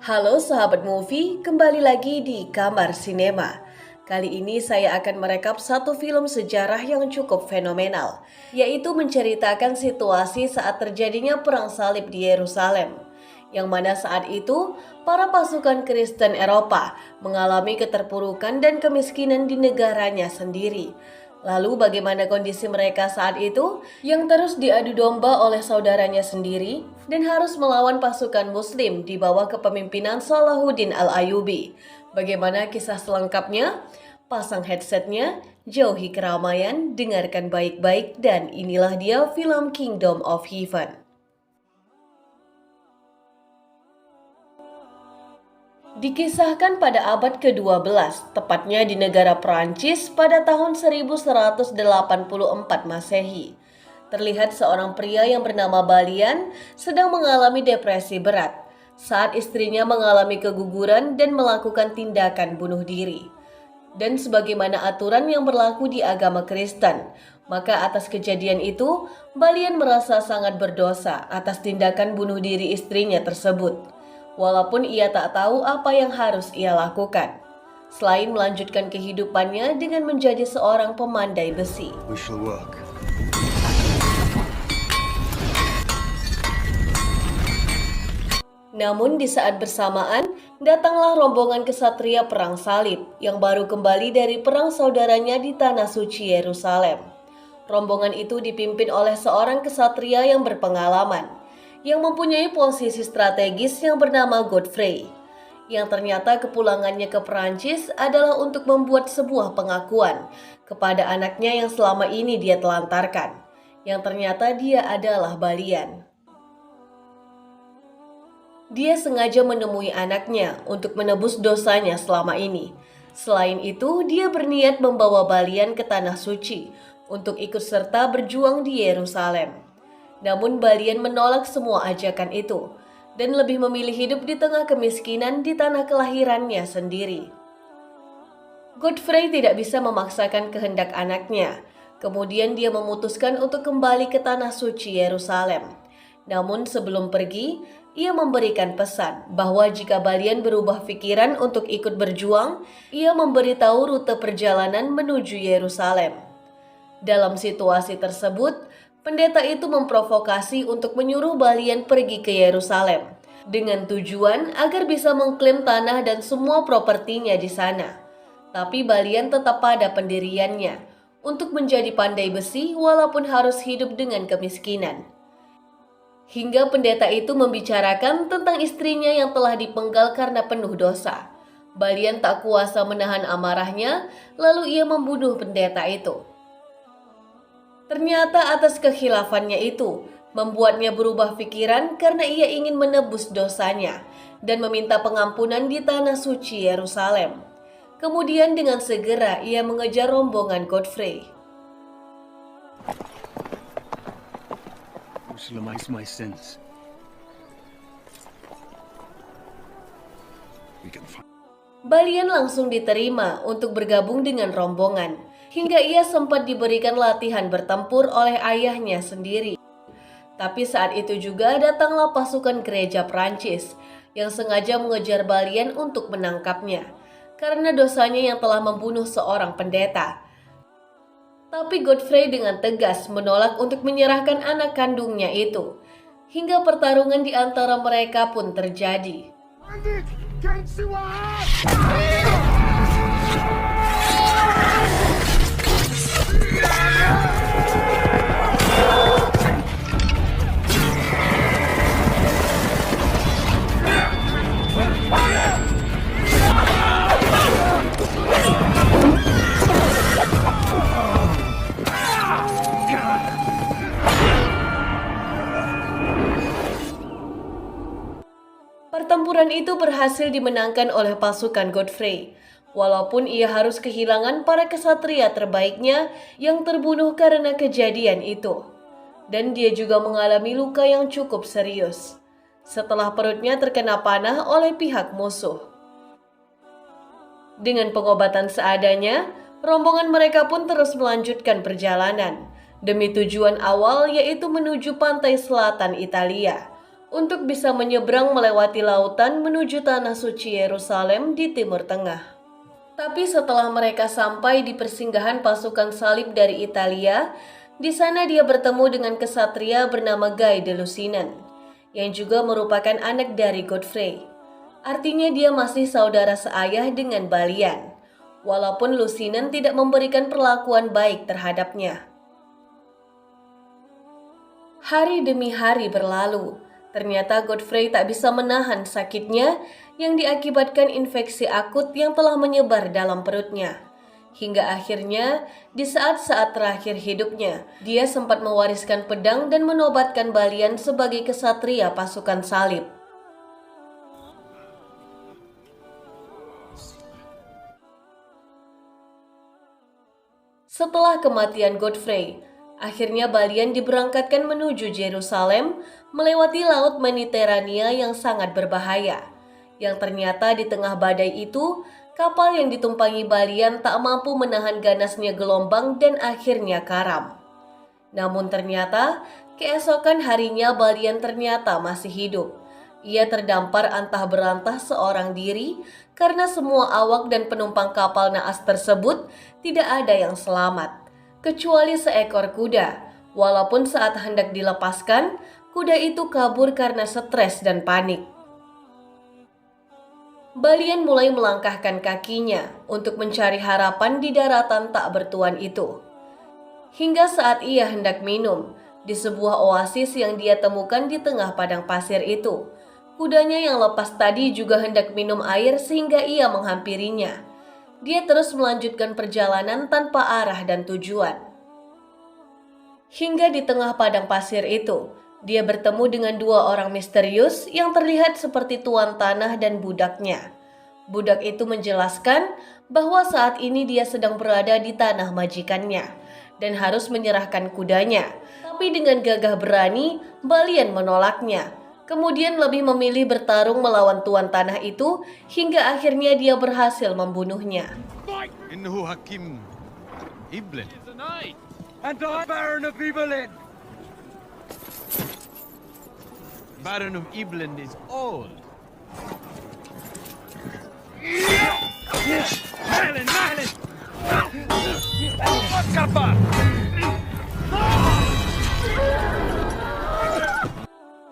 Halo sahabat movie, kembali lagi di Kamar Sinema. Kali ini saya akan merekap satu film sejarah yang cukup fenomenal, yaitu menceritakan situasi saat terjadinya perang salib di Yerusalem. Yang mana saat itu, para pasukan Kristen Eropa mengalami keterpurukan dan kemiskinan di negaranya sendiri. Lalu bagaimana kondisi mereka saat itu yang terus diadu domba oleh saudaranya sendiri dan harus melawan pasukan muslim di bawah kepemimpinan Salahuddin Al-Ayyubi. Bagaimana kisah selengkapnya? Pasang headsetnya, jauhi keramaian, dengarkan baik-baik, dan inilah dia film Kingdom of Heaven. Dikisahkan pada abad ke-12, tepatnya di negara Perancis pada tahun 1184 Masehi. Terlihat seorang pria yang bernama Balian sedang mengalami depresi berat saat istrinya mengalami keguguran dan melakukan tindakan bunuh diri. Dan sebagaimana aturan yang berlaku di agama Kristen, maka atas kejadian itu, Balian merasa sangat berdosa atas tindakan bunuh diri istrinya tersebut. Walaupun ia tak tahu apa yang harus ia lakukan, selain melanjutkan kehidupannya dengan menjadi seorang pemandai besi. Namun di saat bersamaan, datanglah rombongan kesatria perang salib yang baru kembali dari perang saudaranya di Tanah Suci Yerusalem. Rombongan itu dipimpin oleh seorang kesatria yang berpengalaman, yang mempunyai posisi strategis yang bernama Godfrey, yang ternyata kepulangannya ke Perancis adalah untuk membuat sebuah pengakuan kepada anaknya yang selama ini dia telantarkan, yang ternyata dia adalah Balian. Dia sengaja menemui anaknya untuk menebus dosanya selama ini. Selain itu, dia berniat membawa Balian ke Tanah Suci untuk ikut serta berjuang di Yerusalem. Namun Balian menolak semua ajakan itu dan lebih memilih hidup di tengah kemiskinan di tanah kelahirannya sendiri. Godfrey tidak bisa memaksakan kehendak anaknya. Kemudian dia memutuskan untuk kembali ke Tanah Suci Yerusalem. Namun sebelum pergi, ia memberikan pesan bahwa jika Balian berubah pikiran untuk ikut berjuang, ia memberitahu rute perjalanan menuju Yerusalem. Dalam situasi tersebut, pendeta itu memprovokasi untuk menyuruh Balian pergi ke Yerusalem dengan tujuan agar bisa mengklaim tanah dan semua propertinya di sana. Tapi Balian tetap pada pendiriannya untuk menjadi pandai besi walaupun harus hidup dengan kemiskinan. Hingga pendeta itu membicarakan tentang istrinya yang telah dipenggal karena penuh dosa. Balian tak kuasa menahan amarahnya, lalu ia membunuh pendeta itu. Ternyata atas kekhilafannya itu, membuatnya berubah pikiran karena ia ingin menebus dosanya dan meminta pengampunan di Tanah Suci Yerusalem. Kemudian dengan segera ia mengejar rombongan Godfrey. Balian langsung diterima untuk bergabung dengan rombongan, hingga ia sempat diberikan latihan bertempur oleh ayahnya sendiri. Tapi saat itu juga datanglah pasukan gereja Prancis yang sengaja mengejar Balian untuk menangkapnya karena dosanya yang telah membunuh seorang pendeta. Tapi Godfrey dengan tegas menolak untuk menyerahkan anak kandungnya itu, hingga pertarungan di antara mereka pun terjadi. Pertempuran itu berhasil dimenangkan oleh pasukan Godfrey, walaupun ia harus kehilangan para kesatria terbaiknya yang terbunuh karena kejadian itu. Dan dia juga mengalami luka yang cukup serius setelah perutnya terkena panah oleh pihak musuh. Dengan pengobatan seadanya, rombongan mereka pun terus melanjutkan perjalanan demi tujuan awal, yaitu menuju pantai selatan Italia untuk bisa menyeberang melewati lautan menuju Tanah Suci Yerusalem di Timur Tengah. Tapi setelah mereka sampai di persinggahan pasukan salib dari Italia, di sana dia bertemu dengan kesatria bernama Guy de Lusignan, yang juga merupakan anak dari Godfrey. Artinya dia masih saudara seayah dengan Balian, walaupun Lusignan tidak memberikan perlakuan baik terhadapnya. Hari demi hari berlalu. Ternyata Godfrey tak bisa menahan sakitnya yang diakibatkan infeksi akut yang telah menyebar dalam perutnya. Hingga akhirnya, di saat-saat terakhir hidupnya, dia sempat mewariskan pedang dan menobatkan Balian sebagai kesatria pasukan salib. Setelah kematian Godfrey, akhirnya Balian diberangkatkan menuju Yerusalem melewati Laut Mediterania yang sangat berbahaya. Yang ternyata di tengah badai itu, kapal yang ditumpangi Balian tak mampu menahan ganasnya gelombang dan akhirnya karam. Namun ternyata, keesokan harinya Balian ternyata masih hidup. Ia terdampar antah berantah seorang diri karena semua awak dan penumpang kapal naas tersebut tidak ada yang selamat, kecuali seekor kuda. Walaupun saat hendak dilepaskan, kuda itu kabur karena stres dan panik. Balian mulai melangkahkan kakinya untuk mencari harapan di daratan tak bertuan itu. Hingga saat ia hendak minum, di sebuah oasis yang dia temukan di tengah padang pasir itu, kudanya yang lepas tadi juga hendak minum air sehingga ia menghampirinya. Dia terus melanjutkan perjalanan tanpa arah dan tujuan. Hingga di tengah padang pasir itu, dia bertemu dengan dua orang misterius yang terlihat seperti tuan tanah dan budaknya. Budak itu menjelaskan bahwa saat ini dia sedang berada di tanah majikannya dan harus menyerahkan kudanya. Tapi dengan gagah berani, Balian menolaknya. Kemudian lebih memilih bertarung melawan tuan tanah itu hingga akhirnya dia berhasil membunuhnya. إنه حكيم إبلن And I, Baron of Ibelin. Baron of Iblen is old. Merlin! Kappa!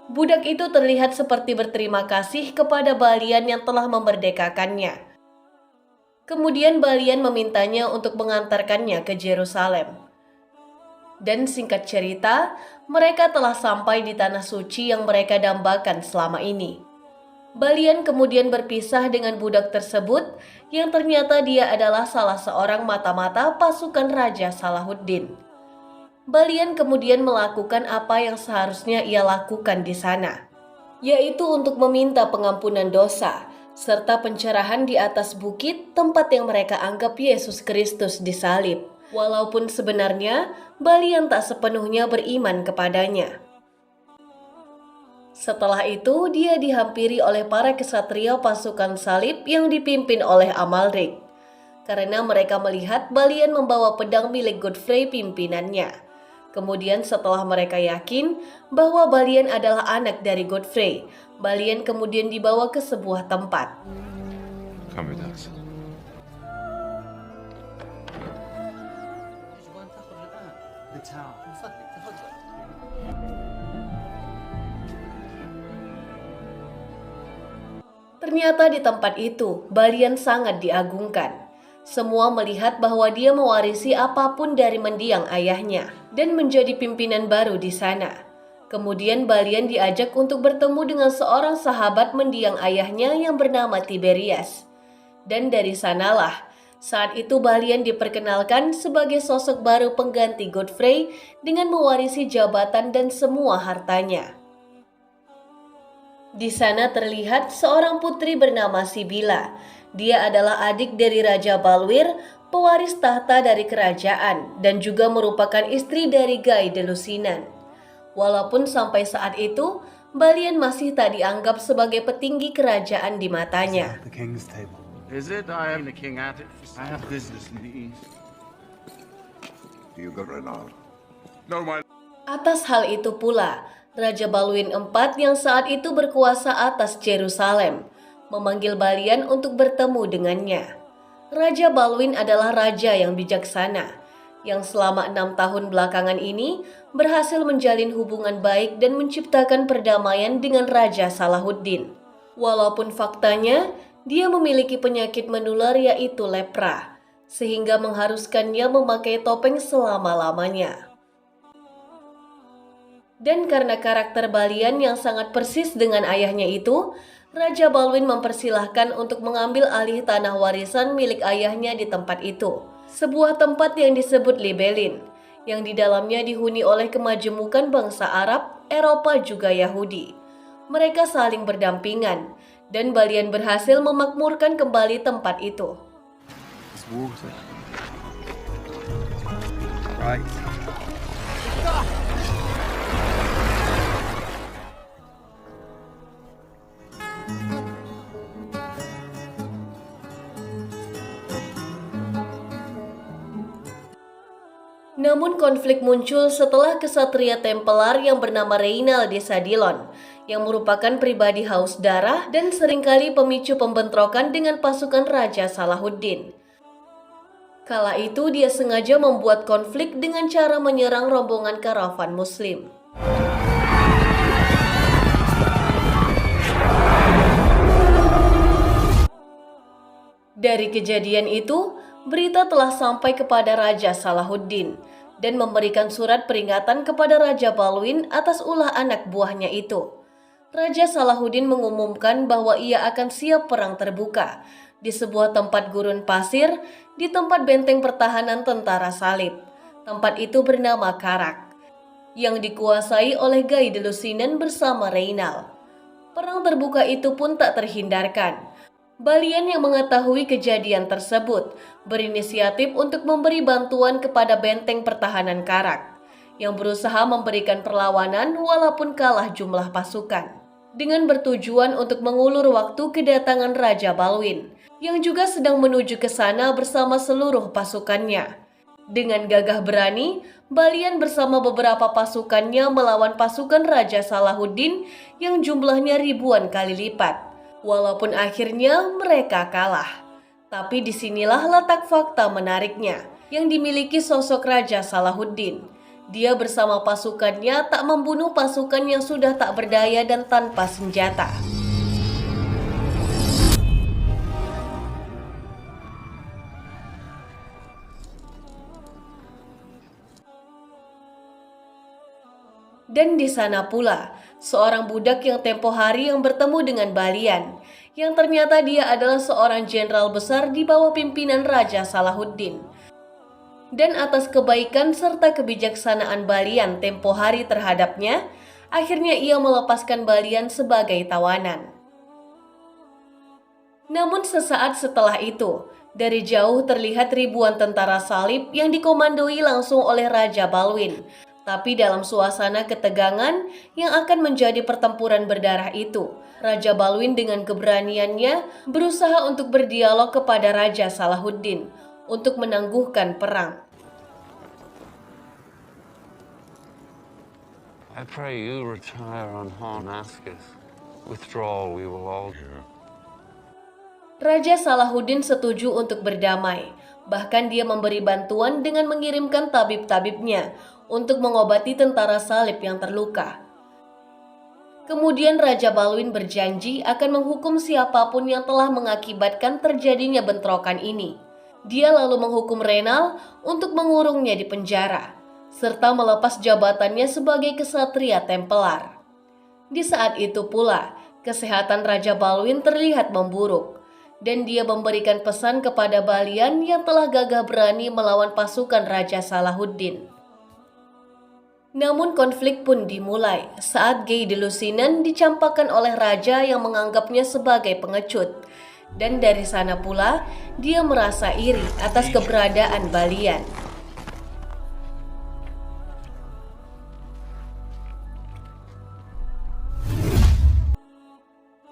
Budak itu terlihat seperti berterima kasih kepada Balian yang telah memerdekakannya. Kemudian Balian memintanya untuk mengantarkannya ke Yerusalem. Dan singkat cerita, mereka telah sampai di Tanah Suci yang mereka dambakan selama ini. Balian kemudian berpisah dengan budak tersebut yang ternyata dia adalah salah seorang mata-mata pasukan Raja Salahuddin. Balian kemudian melakukan apa yang seharusnya ia lakukan di sana, yaitu untuk meminta pengampunan dosa serta pencerahan di atas bukit tempat yang mereka anggap Yesus Kristus disalib. Walaupun sebenarnya Balian tak sepenuhnya beriman kepadanya. Setelah itu dia dihampiri oleh para kesatria pasukan salib yang dipimpin oleh Amalrik. Karena mereka melihat Balian membawa pedang milik Godfrey pimpinannya. Kemudian setelah mereka yakin bahwa Balian adalah anak dari Godfrey, Balian kemudian dibawa ke sebuah tempat. Come with us. Ternyata di tempat itu, Balian sangat diagungkan. Semua melihat bahwa dia mewarisi apapun dari mendiang ayahnya dan menjadi pimpinan baru di sana. Kemudian Balian diajak untuk bertemu dengan seorang sahabat mendiang ayahnya yang bernama Tiberias. Dan dari sanalah, saat itu Balian diperkenalkan sebagai sosok baru pengganti Godfrey dengan mewarisi jabatan dan semua hartanya. Di sana terlihat seorang putri bernama Sibila. Dia adalah adik dari Raja Balwir, pewaris tahta dari kerajaan, dan juga merupakan istri dari Guy de Lusignan. Walaupun sampai saat itu, Balian masih tak dianggap sebagai petinggi kerajaan di matanya. The king's table. Is it? I am the king at it. I have business in the east. Do you go Renard? No, my Atas hal itu pula, Raja Balwin IV yang saat itu berkuasa atas Yerusalem, memanggil Balian untuk bertemu dengannya. Raja Balwin adalah raja yang bijaksana, yang selama 6 tahun belakangan ini berhasil menjalin hubungan baik dan menciptakan perdamaian dengan Raja Salahuddin. Walaupun faktanya, dia memiliki penyakit menular yaitu lepra, sehingga mengharuskannya memakai topeng selama-lamanya. Dan karena karakter Balian yang sangat persis dengan ayahnya itu, Raja Balwin mempersilahkan untuk mengambil alih tanah warisan milik ayahnya di tempat itu. Sebuah tempat yang disebut Libelin, yang di dalamnya dihuni oleh kemajemukan bangsa Arab, Eropa juga Yahudi. Mereka saling berdampingan, dan Balian berhasil memakmurkan kembali tempat itu. It's water. Right. Namun konflik muncul setelah kesatria Templar yang bernama Reynal de Sadilon, yang merupakan pribadi haus darah dan seringkali pemicu pembentrokan dengan pasukan Raja Salahuddin. Kala itu dia sengaja membuat konflik dengan cara menyerang rombongan karavan Muslim. Dari kejadian itu, berita telah sampai kepada Raja Salahuddin dan memberikan surat peringatan kepada Raja Balwin atas ulah anak buahnya itu. Raja Salahuddin mengumumkan bahwa ia akan siap perang terbuka di sebuah tempat gurun pasir di tempat benteng pertahanan tentara salib. Tempat itu bernama Karak, yang dikuasai oleh Guy de Lusignan bersama Reynal. Perang terbuka itu pun tak terhindarkan. Balian yang mengetahui kejadian tersebut berinisiatif untuk memberi bantuan kepada benteng pertahanan Karak yang berusaha memberikan perlawanan walaupun kalah jumlah pasukan, dengan bertujuan untuk mengulur waktu kedatangan Raja Balwin yang juga sedang menuju ke sana bersama seluruh pasukannya. Dengan gagah berani, Balian bersama beberapa pasukannya melawan pasukan Raja Salahuddin yang jumlahnya ribuan kali lipat. Walaupun akhirnya mereka kalah. Tapi disinilah letak fakta menariknya yang dimiliki sosok Raja Salahuddin. Dia bersama pasukannya tak membunuh pasukan yang sudah tak berdaya dan tanpa senjata. Dan di sana pula, seorang budak yang tempo hari yang bertemu dengan Balian, yang ternyata dia adalah seorang jenderal besar di bawah pimpinan Raja Salahuddin. Dan atas kebaikan serta kebijaksanaan Balian tempo hari terhadapnya, akhirnya ia melepaskan Balian sebagai tawanan. Namun sesaat setelah itu, dari jauh terlihat ribuan tentara salib yang dikomandoi langsung oleh Raja Balwin. Tapi dalam suasana ketegangan yang akan menjadi pertempuran berdarah itu, Raja Balwin dengan keberaniannya berusaha untuk berdialog kepada Raja Salahuddin untuk menangguhkan perang. I pray you retire unharmed, Ascus. Withdraw, we will all hear. Raja Salahuddin setuju untuk berdamai. Bahkan dia memberi bantuan dengan mengirimkan tabib-tabibnya untuk mengobati tentara salib yang terluka. Kemudian Raja Balwin berjanji akan menghukum siapapun yang telah mengakibatkan terjadinya bentrokan ini. Dia lalu menghukum Reynal untuk mengurungnya di penjara, serta melepas jabatannya sebagai kesatria Templar. Di saat itu pula, kesehatan Raja Balwin terlihat memburuk, dan dia memberikan pesan kepada Balian yang telah gagah berani melawan pasukan Raja Salahuddin. Namun konflik pun dimulai saat Guy de Lusignan dicampakkan oleh raja yang menganggapnya sebagai pengecut. Dan dari sana pula dia merasa iri atas keberadaan Balian.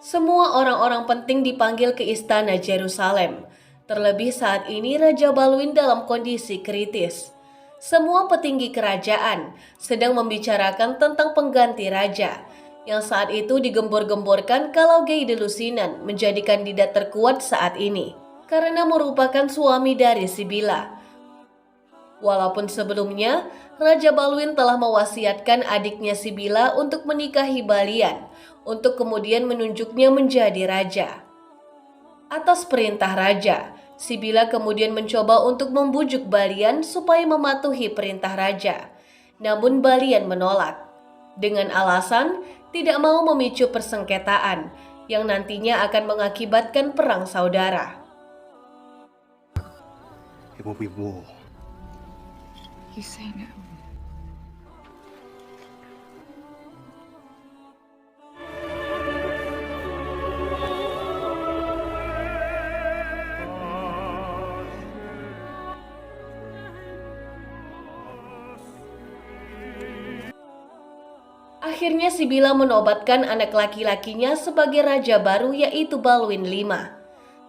Semua orang-orang penting dipanggil ke istana Yerusalem. Terlebih saat ini Raja Balwin dalam kondisi kritis. Semua petinggi kerajaan sedang membicarakan tentang pengganti raja, yang saat itu digembor-gemborkan kalau Guy de Lusignan menjadi kandidat terkuat saat ini, karena merupakan suami dari Sibylla. Walaupun sebelumnya, Raja Balwin telah mewasiatkan adiknya Sibylla untuk menikahi Balian, untuk kemudian menunjuknya menjadi raja. Atas perintah raja, Sibylla kemudian mencoba untuk membujuk Balian supaya mematuhi perintah raja. Namun Balian menolak, dengan alasan tidak mau memicu persengketaan yang nantinya akan mengakibatkan perang saudara. It will be war. You say no. Akhirnya Sibylla menobatkan anak laki-lakinya sebagai raja baru, yaitu Balwin V.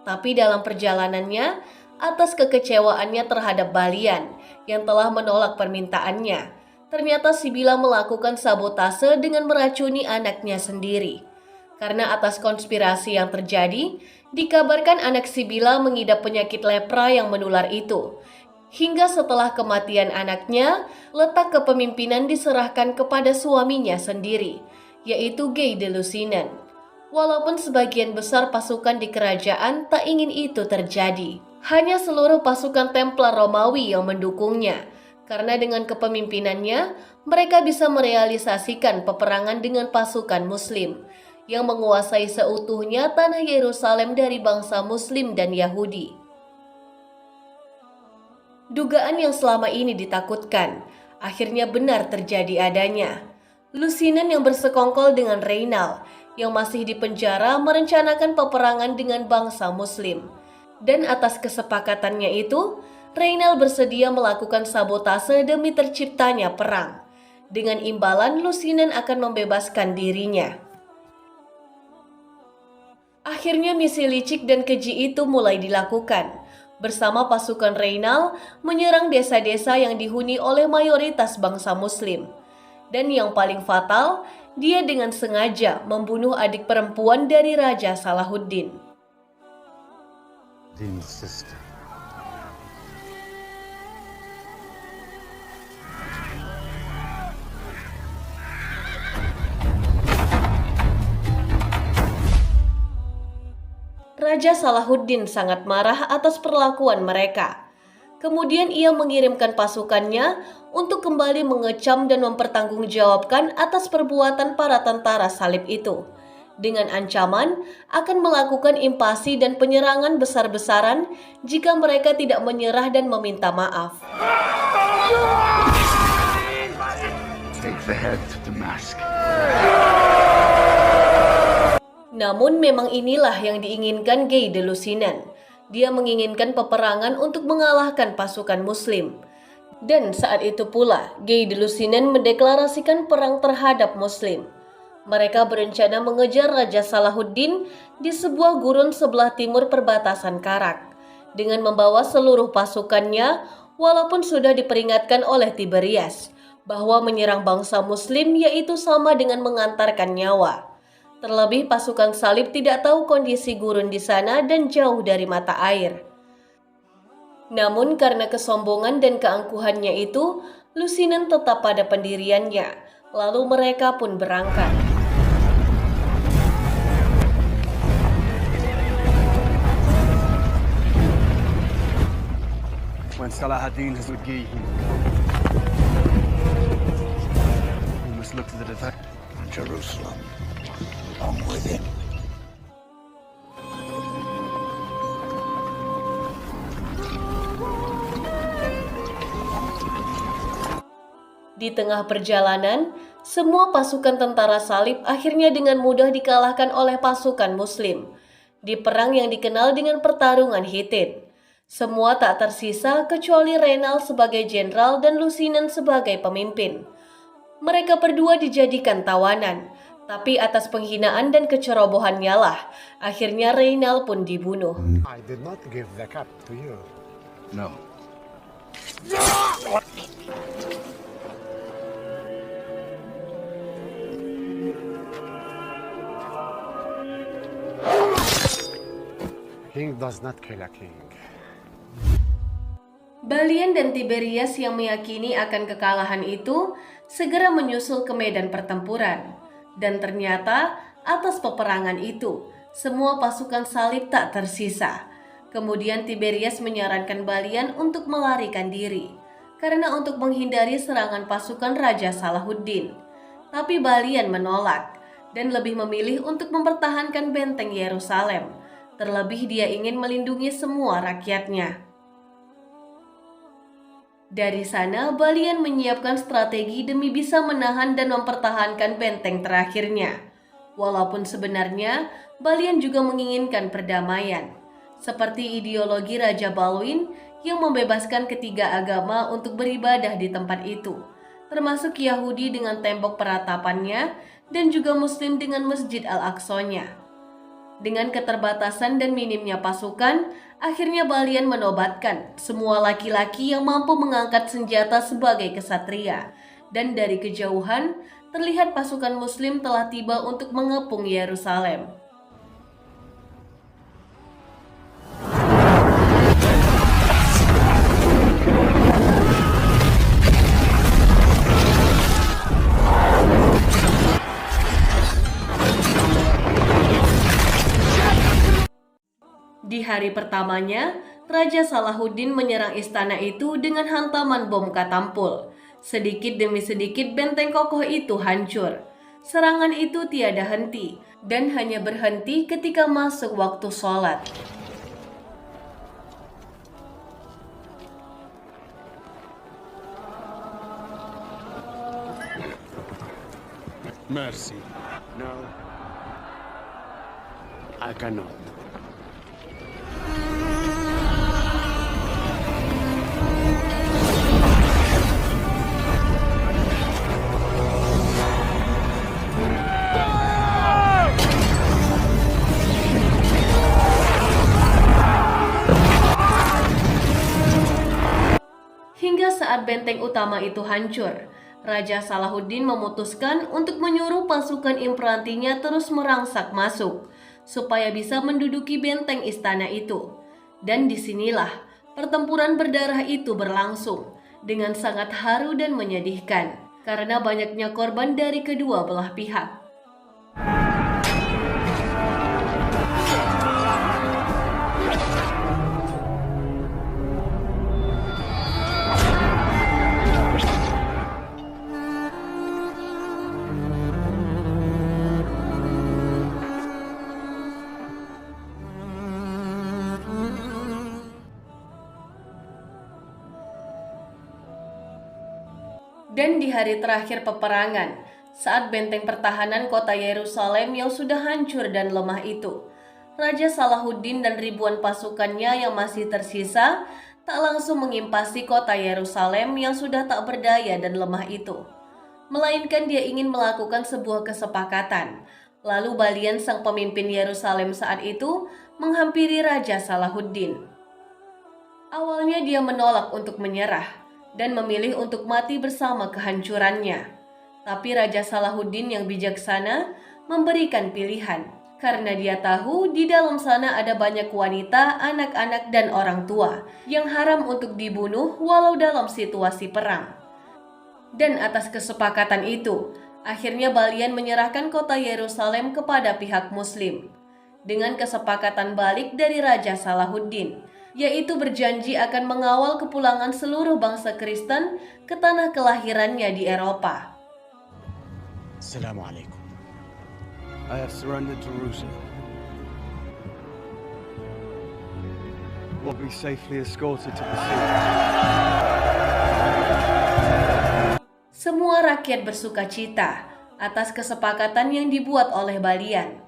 Tapi dalam perjalanannya, atas kekecewaannya terhadap Balian yang telah menolak permintaannya, ternyata Sibylla melakukan sabotase dengan meracuni anaknya sendiri. Karena atas konspirasi yang terjadi, dikabarkan anak Sibylla mengidap penyakit lepra yang menular itu. Hingga setelah kematian anaknya, letak kepemimpinan diserahkan kepada suaminya sendiri, yaitu Guy de Lusignan. Walaupun sebagian besar pasukan di kerajaan tak ingin itu terjadi, hanya seluruh pasukan Templar Romawi yang mendukungnya, karena dengan kepemimpinannya, mereka bisa merealisasikan peperangan dengan pasukan Muslim, yang menguasai seutuhnya tanah Yerusalem dari bangsa Muslim dan Yahudi. Dugaan yang selama ini ditakutkan, akhirnya benar terjadi adanya. Lusignan yang bersekongkol dengan Reynald, yang masih dipenjara, merencanakan peperangan dengan bangsa Muslim. Dan atas kesepakatannya itu, Reynald bersedia melakukan sabotase demi terciptanya perang. Dengan imbalan, Lusignan akan membebaskan dirinya. Akhirnya misi licik dan keji itu mulai dilakukan. Bersama pasukan Reynald menyerang desa-desa yang dihuni oleh mayoritas bangsa Muslim. Dan yang paling fatal, dia dengan sengaja membunuh adik perempuan dari Raja Salahuddin. Din's sister. Raja Salahuddin sangat marah atas perlakuan mereka. Kemudian ia mengirimkan pasukannya untuk kembali mengecam dan mempertanggungjawabkan atas perbuatan para tentara salib itu, dengan ancaman akan melakukan invasi dan penyerangan besar-besaran jika mereka tidak menyerah dan meminta maaf. Take the head to Damascus. Namun memang inilah yang diinginkan Guy de Lusignan. Dia menginginkan peperangan untuk mengalahkan pasukan Muslim. Dan saat itu pula, Guy de Lusignan mendeklarasikan perang terhadap Muslim. Mereka berencana mengejar Raja Salahuddin di sebuah gurun sebelah timur perbatasan Karak, dengan membawa seluruh pasukannya, walaupun sudah diperingatkan oleh Tiberias bahwa menyerang bangsa Muslim yaitu sama dengan mengantarkan nyawa. Terlebih pasukan salib tidak tahu kondisi gurun di sana dan jauh dari mata air. Namun karena kesombongan dan keangkuhannya itu, Lusignan tetap pada pendiriannya. Lalu mereka pun berangkat. When Salahuddin has with Guy, we must look to the defense of Jerusalem. Along with him. Di tengah perjalanan, semua pasukan tentara salib akhirnya dengan mudah dikalahkan oleh pasukan Muslim di perang yang dikenal dengan pertarungan Hittin. Semua tak tersisa kecuali Reynald sebagai jenderal dan Lusignan sebagai pemimpin. Mereka berdua dijadikan tawanan. Tapi atas penghinaan dan kecerobohannya lah, akhirnya Reynald pun dibunuh. I did not give the cup to you. No. King does not kill a king. Balian dan Tiberias yang meyakini akan kekalahan itu segera menyusul ke medan pertempuran. Dan ternyata atas peperangan itu, semua pasukan salib tak tersisa. Kemudian Tiberias menyarankan Balian untuk melarikan diri, karena untuk menghindari serangan pasukan Raja Salahuddin. Tapi Balian menolak, dan lebih memilih untuk mempertahankan benteng Yerusalem. Terlebih dia ingin melindungi semua rakyatnya. Dari sana, Balian menyiapkan strategi demi bisa menahan dan mempertahankan benteng terakhirnya. Walaupun sebenarnya, Balian juga menginginkan perdamaian. Seperti ideologi Raja Balwin yang membebaskan ketiga agama untuk beribadah di tempat itu. Termasuk Yahudi dengan tembok peratapannya dan juga Muslim dengan Masjid Al-Aqsa-nya. Dengan keterbatasan dan minimnya pasukan, akhirnya Balian menobatkan semua laki-laki yang mampu mengangkat senjata sebagai kesatria. Dan dari kejauhan, terlihat pasukan Muslim telah tiba untuk mengepung Yerusalem. Di hari pertamanya, Raja Salahuddin menyerang istana itu dengan hantaman bom katampul. Sedikit demi sedikit benteng kokoh itu hancur. Serangan itu tiada henti dan hanya berhenti ketika masuk waktu sholat. Mercy. No, I cannot. Hingga saat benteng utama itu hancur, Raja Salahuddin memutuskan untuk menyuruh pasukan imperantinya terus merangsak masuk, supaya bisa menduduki benteng istana itu. Dan disinilah pertempuran berdarah itu berlangsung, dengan sangat haru dan menyedihkan, karena banyaknya korban dari kedua belah pihak. Dan di hari terakhir peperangan, saat benteng pertahanan kota Yerusalem yang sudah hancur dan lemah itu, Raja Salahuddin dan ribuan pasukannya yang masih tersisa tak langsung mengimpasi kota Yerusalem yang sudah tak berdaya dan lemah itu. Melainkan dia ingin melakukan sebuah kesepakatan. Lalu Balian sang pemimpin Yerusalem saat itu menghampiri Raja Salahuddin. Awalnya dia menolak untuk menyerah dan memilih untuk mati bersama kehancurannya. Tapi Raja Salahuddin yang bijaksana memberikan pilihan, karena dia tahu di dalam sana ada banyak wanita, anak-anak, dan orang tua yang haram untuk dibunuh walau dalam situasi perang. Dan atas kesepakatan itu, akhirnya Balian menyerahkan kota Yerusalem kepada pihak Muslim. Dengan kesepakatan balik dari Raja Salahuddin, yaitu berjanji akan mengawal kepulangan seluruh bangsa Kristen ke tanah kelahirannya di Eropa. Assalamualaikum. I have surrendered Jerusalem. Will be safely escorted to the sea. Semua rakyat bersuka cita atas kesepakatan yang dibuat oleh Balian.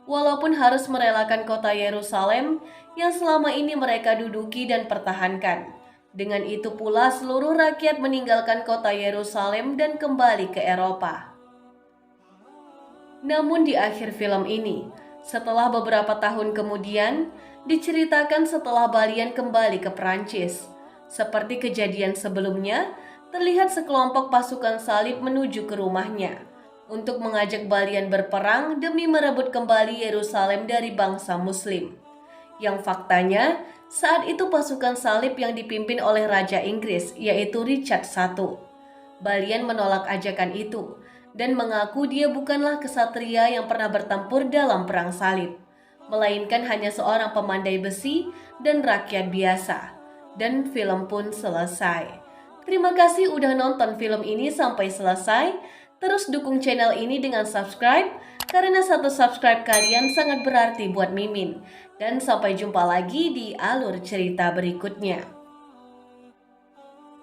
Walaupun harus merelakan kota Yerusalem yang selama ini mereka duduki dan pertahankan. Dengan itu pula seluruh rakyat meninggalkan kota Yerusalem dan kembali ke Eropa. Namun di akhir film ini, setelah beberapa tahun kemudian, diceritakan setelah Balian kembali ke Prancis, Seperti kejadian sebelumnya, terlihat sekelompok pasukan salib menuju ke rumahnya untuk mengajak Balian berperang demi merebut kembali Yerusalem dari bangsa Muslim. Yang faktanya, saat itu pasukan salib yang dipimpin oleh Raja Inggris, yaitu Richard I. Balian menolak ajakan itu dan mengaku dia bukanlah kesatria yang pernah bertempur dalam perang salib, melainkan hanya seorang pemandai besi dan rakyat biasa. Dan film pun selesai. Terima kasih udah nonton film ini sampai selesai. Terus dukung channel ini dengan subscribe, karena satu subscribe kalian sangat berarti buat Mimin. Dan sampai jumpa lagi di alur cerita berikutnya.